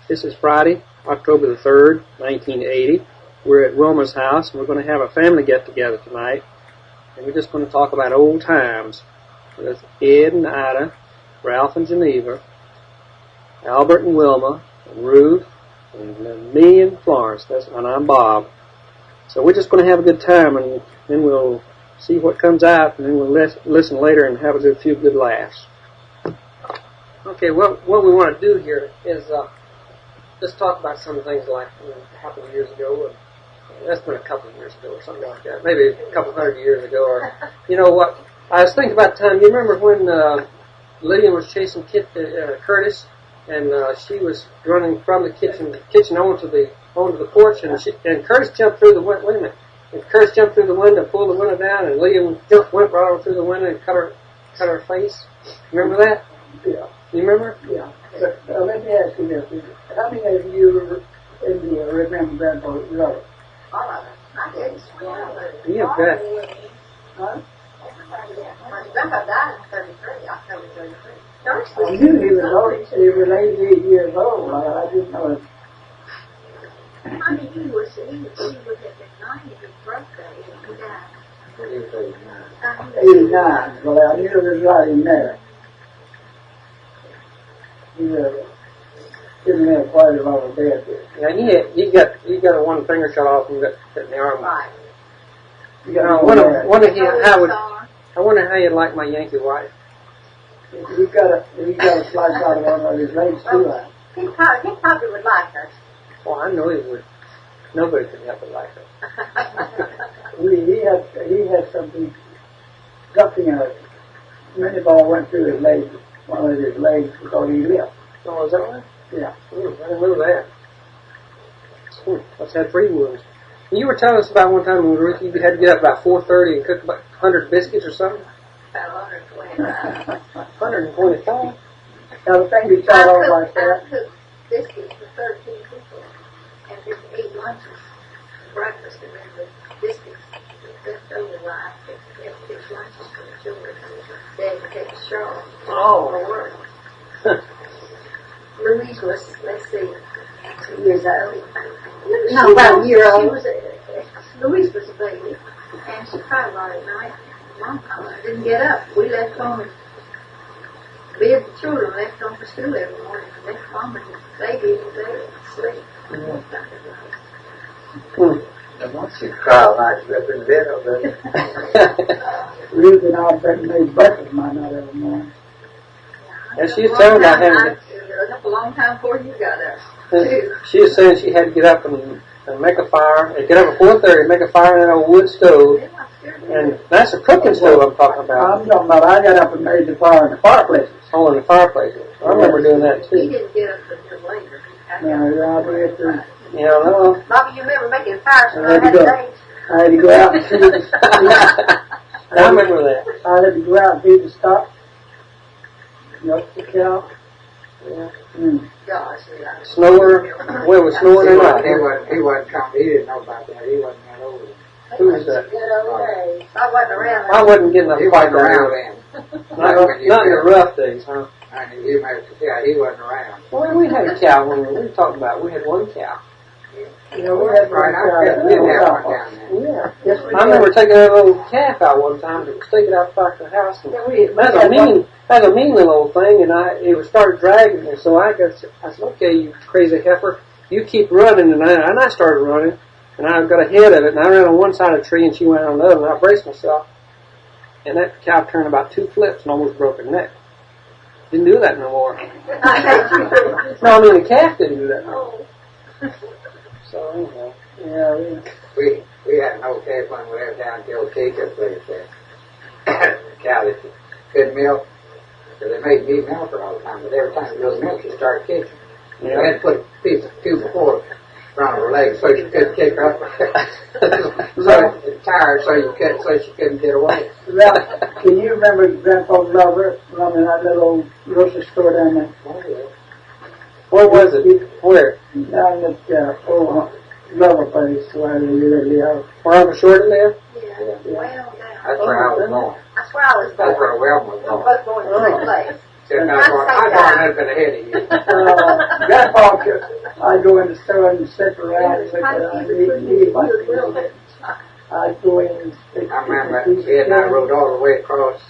This is Friday, October the 3rd, 1980. We're at Wilma's house, and we're going to have a family get-together tonight. And we're just going to talk about old times with Ed and Ida, Ralph and Geneva, Albert and Wilma, and Ruth, and me and Florence, and I'm Bob. So we're just going to have a good time, and then we'll see what comes out, and then we'll listen later and have a few good laughs. Okay, what we want to do here is just talk about some things like happened years ago. That's been a couple of years ago or something like that. Maybe a couple hundred years ago. Or, you know what? I was thinking about the time. You remember when Lillian was chasing Curtis, and she was running from the kitchen onto the porch, and Curtis jumped through the window. Wait a minute. And Curtis jumped through the window, pulled the window down, and Lillian went right over through the window and cut her face. Remember that? Yeah. You remember? Yeah. But let me ask you this. How many of you remember Grandpa Robert? All of us. I did. Yeah, bet. Huh? My grandpa died in 33, October 33. I knew he was 88 years old. I didn't know it. I mean, he was at the 90th birthday and he died. 89. Well, I knew it was right in there. He didn't have quite a lot of death. Yeah, he got a one finger shot off and got hit in the arm. Right. I wonder how you'd like my Yankee wife. He got a slice out of one of his legs too. He probably would like her. Oh, I know he would. Nobody could help it like her. He had something mini ball went through his leg, one of his legs before he lived. Oh, is that right? Yeah. I didn't know that. Must have 3 wounds. You were telling us about one time when Ruth, you had to get up about 4:30 and cook about 100 biscuits or something? About 125. 125? Now the thing you shot off like that. I cooked biscuits for 13 people and just 8 lunches. Breakfast and then the biscuits left over while I had 6 lunches for the children. They had to take a shower for work. Louise was, let's see, 2 years old. No, about a year old. Louise was a baby, and she cried a lot at night. Mom didn't get up. We left home and bid the children left home for school every morning. Left home and the baby in bed asleep. And once you cry like that in bed over Ruth and I made breakfast my night every morning. And she was telling about having It was up a long time before you got up. She was saying she had to get up and make a fire, and get up at 4:30 and make a fire in an old wood stove. And that's a cooking stove I'm talking about. I'm talking about I got up and made the fire in the fireplaces. Oh, in the fireplace. I remember doing that He too. didn't get up until later. Yeah, I did too. You know, Bobby, you remember making fires when I I had days? had to go out and feed the I remember that. I had to go out and feed the stock. Milk the cow. Yeah. Gosh, yeah. Snower, well, it was snowing or not. He wasn't coming. He didn't know about that. He wasn't that old. Who was that? Good old days. I wasn't around. I wasn't getting He a wasn't fight around around. then. Not in the rough days, huh? He wasn't around. Well, we had a cow when we were talking about. We had one cow. You know, we had Right, I didn't have one down there. Yeah. Yes, we I remember taking that little calf out one time to take it out back to the house. And that's a mean little old thing, and it started dragging me. So I said, okay, you crazy heifer, you keep running. And I started running, and I got ahead of it, and I ran on one side of the tree, and she went on the other, and I braced myself. And that cow turned about 2 flips and almost broke her neck. Didn't do that no more. No, I mean the calf didn't do that no more. So anyhow, Yeah, We had an old calf when we were down to old Cato place there. The cow that couldn't milk. So they made me milk her all the time, but every time it goes milk, she started kicking. yeah. I had to put a piece of 2x4 around her legs so she couldn't kick her up. So tired, so she couldn't get away. Ralph, can you remember Grandpa Robert running that little grocery store down there? Where was it? Where? Down at old rubber place where they live. Where Uncle Shorty lived? Yeah, well down. That's where I was born. That's where I was born. That's where Wilma was We were born. both born in the same place. Except I got a little bit ahead of you. Grandpa, I'd go in the store and sit around and say, I need my I'd go in and stick. I remember Ed and I rode all the way across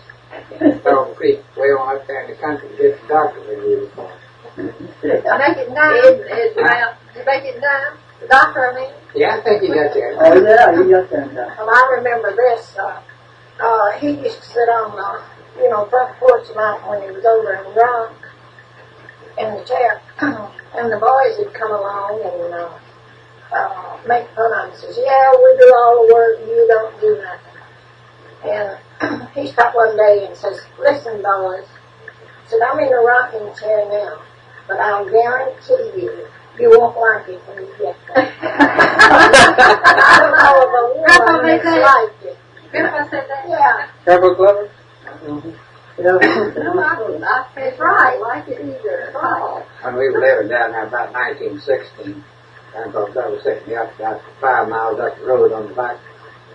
Stone Creek, way on up there in the country to get the doctor when we were born. Make it nine. Did you make it nine? The doctor, I mean? Yeah, I think he got there. Oh, yeah, he got that done. Well, I remember this. He used to sit on the, front porch night when he was over and drunk in the chair. And the boys would come along and make fun of him. He says, yeah, we do all the work and you don't do nothing. And he stopped one day and says, listen, boys. He said, I'm in a rocking chair now, but I'll guarantee you won't like it when you get there. I don't know of a woman that's like it. Grandpa said that? Yeah. Grandpa Glover? It's right. Like it either. Right. When we were living down there about 1916, Grandpa Glover set me up about 5 miles up the road on the back.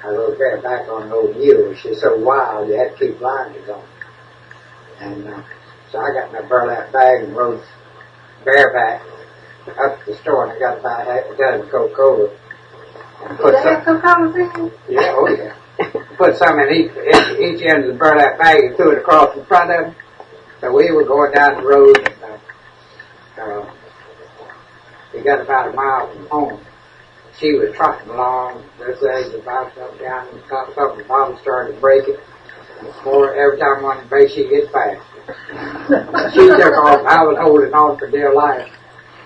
I rode there back on an old mule. She's so wild, you had to keep blinders on. And so I got my burlap bag and rode bareback up to the store, and I got about half a dozen Coca-Cola. Did they have Coca-Cola thing? Yeah, oh yeah. Put some in each end of the burlap bag and threw it across in front of him. So we were going down the road, and we got about a mile from home. She was trotting along. This age about something down and something. Mom started breaking. More every time one break, she get faster. She took off. I was holding on for dear life.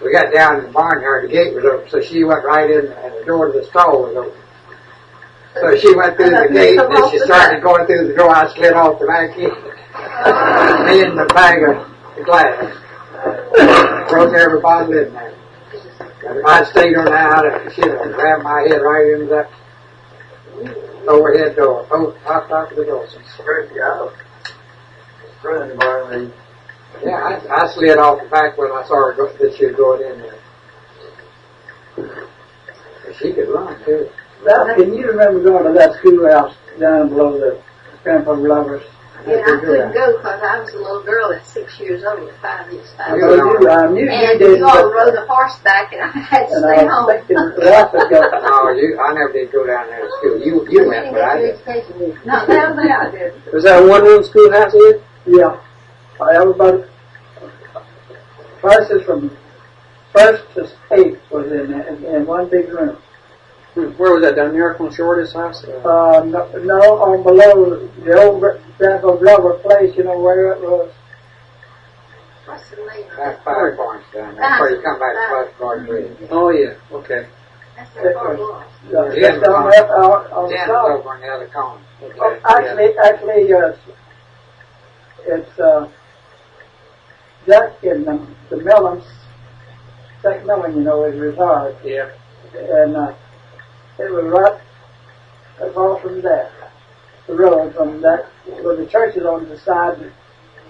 We got down in the barnyard. The gate was open, so she went right in, and the door to the stall was open. So she went through the gate, and she started going through the door. I slid off the back end. Me and the bag of glass. Broke every bottle in there. And if I'd stayed on that, she'd have grabbed my head right into that overhead door. Oh, top of the door. Yeah, I slid off the back when I saw her that she was going in there. She could run, too. Well, can you remember going to that schoolhouse down below the Grandpa Glover's? Yeah, I couldn't go because I was a little girl at 6 years old, 5 years old. I knew you And did. you all rode a horseback, and I had to stay home. I never did go down there to school. You went, but I didn't. No, that was I did. Was that a one-room schoolhouse, Ed? Yeah. Everybody, classes from 1st to 8th was in one big room. Where was that, down there on Shorty's house? No, on below the old Grandpa Glover place, you know where it was. What's the name? That's 5 points down there. Before you come back to Bus Guard Bridge. Oh, yeah, okay. That's the far lost. Just on the Jen's south. over on the other corner. Oh, actually, it's Jack and the Mellons, Jack Mellon, you know, is retired. Yeah. And it was right across from that, the road from that, where the church is on the side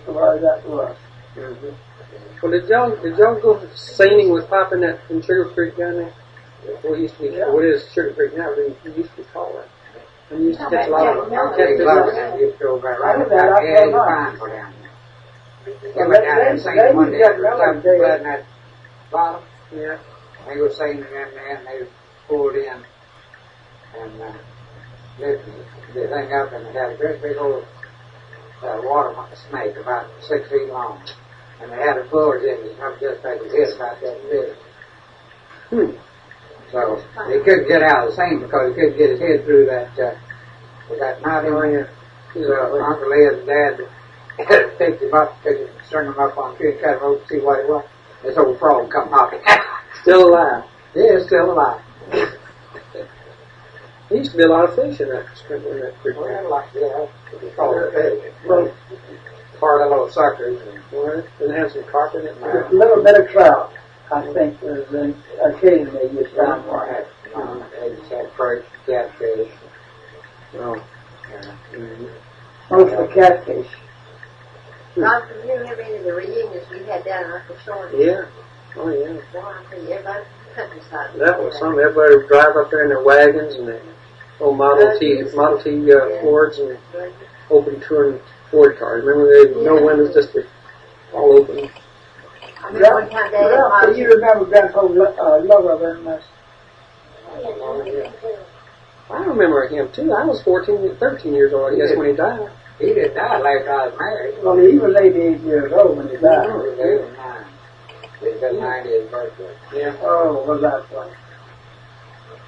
of where that was. Mm-hmm. Well, did y'all go seining with Pop in that in Sugar Creek down there? What used to be, what is Sugar Creek now? It used to be called that. And you used to catch a lot of and you go right up there. You find for down there. You went down there and sang one day. Blood in that bottom. Yeah. They were singing in there and they pulled in and lifted the thing up, and they had a great big old water snake about 6 feet long. And they had the floors in it, just like his head about that big. So he couldn't get out of the same because he couldn't get his head through that knot in there. So Uncle Ed and Dad picked him up, strung him up on a tree, cut him over to see what it was. This old frog come hopping. Still alive. Yeah, still alive. There used to be a lot of fish in that creek. Well, like, yeah, it's called a pig. Well, part of those suckers. Well, didn't have some carp in it. A little bit of trout, I think, was occasionally used down for it. They just had perch, catfish. Oh. Most of the catfish. Bob, did you remember any of the reunions we had down in Uncle Shorty's? Yeah. Oh, yeah. Well, I tell you, everybody countryside. That was something. Everybody would drive up there in their wagons and their old Model T Fords and open touring Ford cars. Remember, they had no windows, just the open. I remember one time Dad Ralph, do you remember Grandpa Lover very much? I remember him too. I was 13 years old, I guess, when he died. He didn't die like I was married. Well, he was 88 years old when he died. He was 89. He got 90th birthday. Yeah. Oh, was that funny?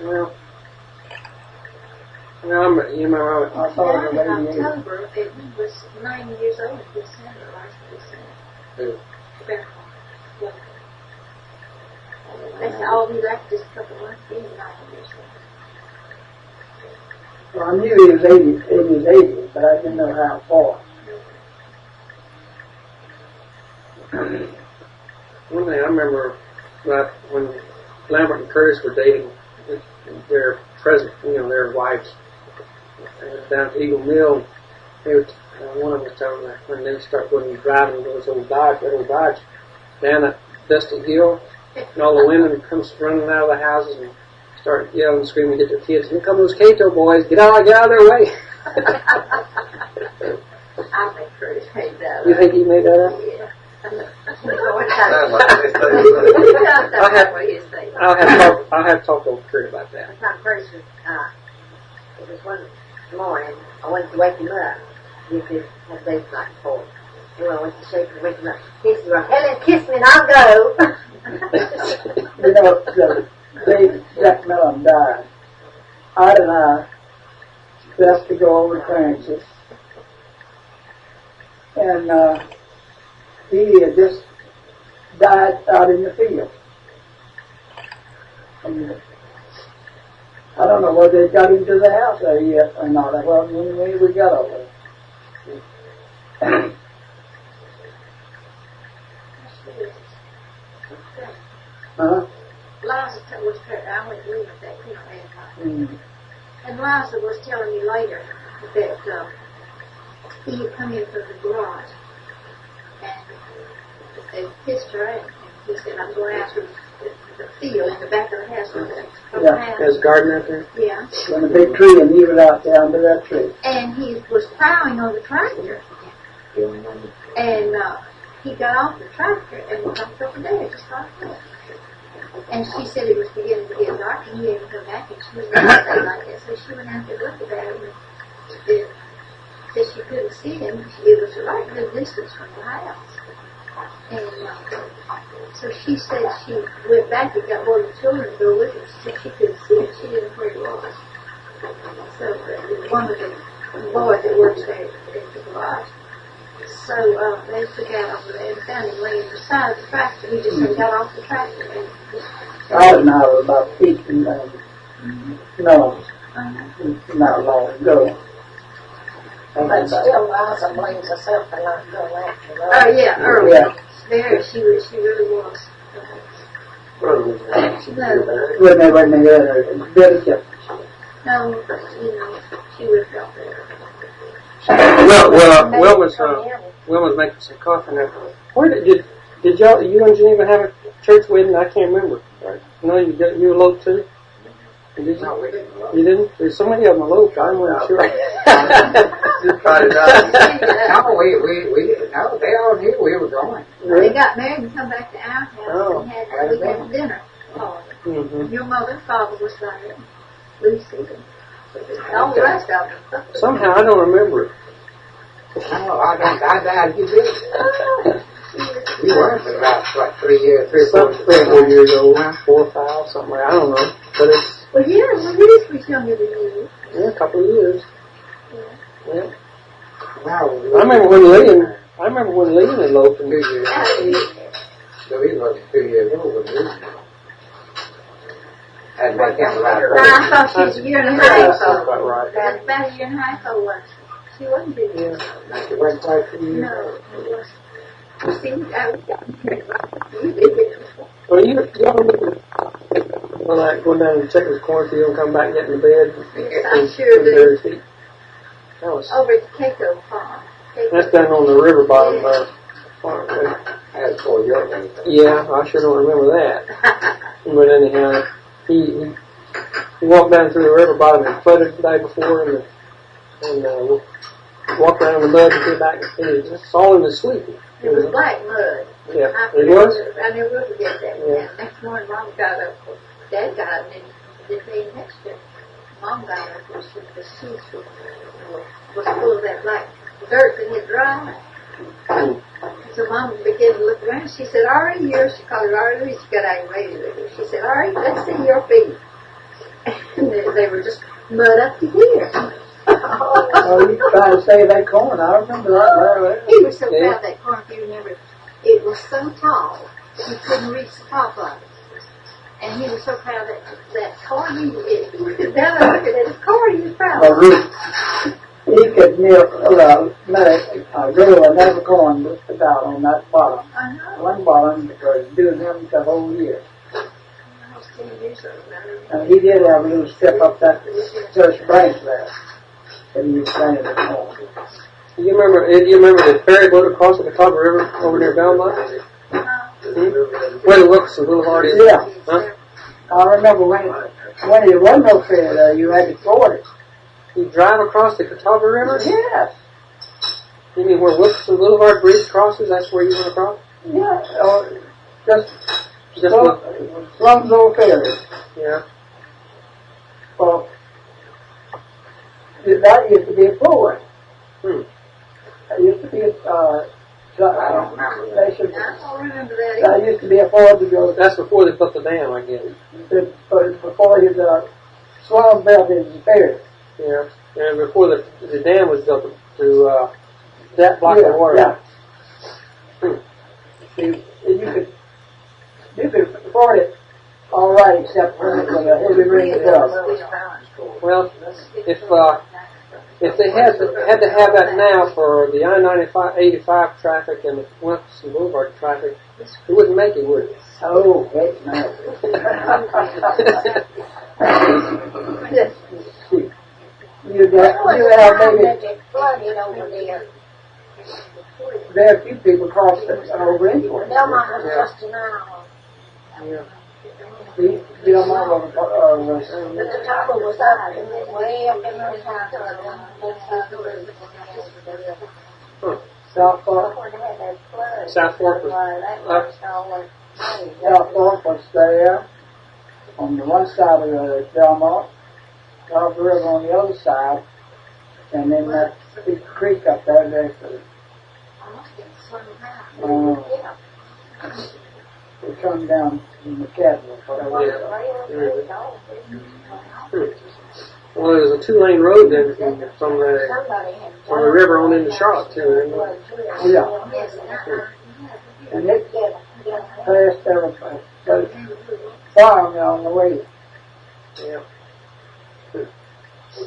Well, you know, I saw him in at 88. October, and he was 90 years old in December, last December. Who? That's all he left, just a couple months, being 90 years old. Well, I knew he was 80, in his 80s, but I didn't know how far. one thing I remember about when Lambert and Curtis were dating their present, their wives, down to Eagle Mill, they were, one of them was telling that when they start driving those old Dodge, down that dusty hill, and all the women come running out of the houses and start yelling and screaming at their kids, "Here come those Cato boys, get out of their way." I think Curtis made that up. You think he made that up? Yeah. I'll have to talk to Kurt about that. One time Curtis was, it was one morning, I went to wake him up. You could have days like before. And when I went to shake him, wake him up, he said, "Well, Helen, kiss me and I'll go." The day Jack Mellon died, Ida and I left to go over to Francis, and he had just died out in the field. And I don't know whether they got him to the house there yet or not. Well, anyway, we got over there. Huh? Liza was, I went to live with that, and Liza was telling me later that he had come in from the garage and they kissed her, and he said, "I'm going out to the field in the back of the house." There's a garden out there? Yeah. And a big tree, and he was out there under that tree. And he was plowing on the tractor, and he got off the tractor and walked over there, just like that. And she said it was beginning to get dark, and he hadn't come back, and she was going to stay like that. So she went out to look at him, and said she couldn't see him. It was a right good distance from the house. And so she said she went back and got one of the children to go with her. She said she couldn't see him. She didn't know where he was. So one of the boys that works there at the garage. So they took out over there and found him laying beside the tractor. He just got off the tractor. And Ida and I were about 15, no, not long ago. But still, Liza blames herself for not going after her. oh yeah, early. Yeah. There, she really was. When they were in the very different. No, she would have felt better. Wilma's making some coffee now. Where did y'all, you and Geneva have a church wedding? I can't remember. Right. No, you eloped too? Did you? No, we didn't. You didn't? There's so many of them eloped. I wasn't sure. No, we didn't know. They all knew we were going. They got married and come back to our house and had a weekend dinner. Your mother and father was there. Lucy. All the rest of them. Somehow I don't remember it. No, I died. You did. You weren't for about, 3 years, 3 or 4 years old, 4 or 5, somewhere. I don't know. But it's, well, yeah, Ruth was younger than you. Yeah, a couple of years. Yeah. Wow. I remember when Lee eloped in 2 years. So he was 2 years old when he and they came around. I thought she was a year and a half. That's about right. About a year and a half old, wasn't she? She wasn't big. Yeah. She wasn't quite 2 years. No, it wasn't. You see, well, you remember going down and check his cornfield and come back and get in the bed? Yes, I sure do. That was over at the Cato farm. That's down on the river bottom farm. That's for your name. Yeah, I sure don't remember that. But anyhow, he walked down through the river bottom and flooded the day before and walked around the mud and came back and he was just all in his sleep. It was black mud. Yeah, it was? I never will forget that. Yeah. And next morning, Mom got up, Dad got up, and the day next to Mom got up, and the seats was full of that black dirt that had dried. So Mom began to look around. She said, "Ari, she called her Ari. She got aggravated with her. She said, "Ari, let's see your feet." And they were just mud up to here. Oh, you trying to save that corn. I remember that. He was so proud of that corn, if you remember. It was so tall, you couldn't reach the top of it. And he was so proud of that corn. He was down there looking at his corn, he was proud But of it. Ruth, he could make a girl another corn just about on that bottom. I know. One bottom because doing him the whole year. I was 10 years old. And he did have a little step up that church branch there. And he was planted at home. Do you remember the ferry boat across the Catawba River over near Belmont? Where the Wilson Boulevard is? Yeah. Huh? I remember when there was no ferry there, you had to ford it. You drive across the Catawba River? Yes. You mean where Wilson Boulevard Bridge crosses? That's where you went across? Yeah. Or just Just slums old ferry. yeah. Well, that used to be a ford. It used to be a, I don't remember that. they should, I don't remember that that either. used to be a ford to go, That's before they built the dam, I guess. before his, slum built his ferry. Yeah. And before the dam was built to that block of water. Yeah. You could afford it all right, except for the heavy rain does. Well, if they had to have that now for the I-85 traffic and the Wilson Boulevard traffic, it wouldn't make it, would it? Oh, heck no. You have maybe flooded over there. very few people cross over into it. Belmont was just an hour. Yeah. You don't know But the top was up and then way up in the top. South Fork. South Fork was South Fork was there on the one side of the Belmont, Catawba River on the other side, and then that big creek up there. There's they come down in the capital. Well, there's a 2-lane road then from the river on into Charlotte too. Yeah. And it passed everybody. But farm on the way. Yeah. It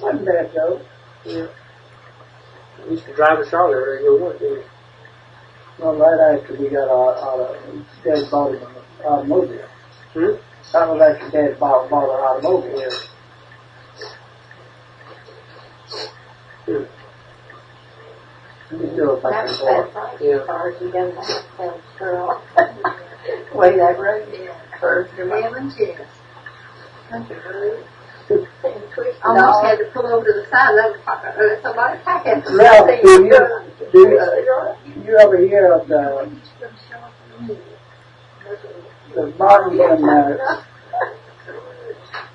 wasn't bad though. Yeah. We used to drive to Charlotte every day to go to work, didn't we? Well, right after we got our Dad bought him an automobile. That was after Dad bought an automobile. Yeah. He's still back and forth. Yeah. Way that road curved to Evans, yes. Almost had to pull over to the side of the somebody packing. Ralph, do you ever hear of the Martins and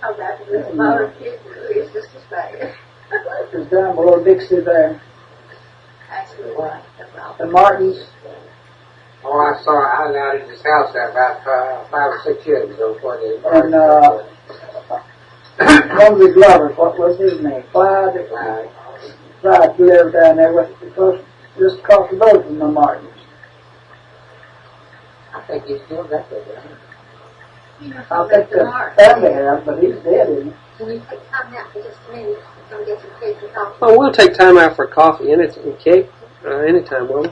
Oh, that was a motor kid. It's just as bad. it's down below Dixie there. Actually, what? The Martins, Oh, I was out at his house there about 5 or 6 years ago before they and one of the Glovers, what was his name? Clyde lived down there just across the road from the Martins. I think he's still back there. I think the family has, but he's dead, isn't he? Can you take time out for just a minute and get some cake and coffee? Oh, we'll take time out for coffee and cake anytime, will we?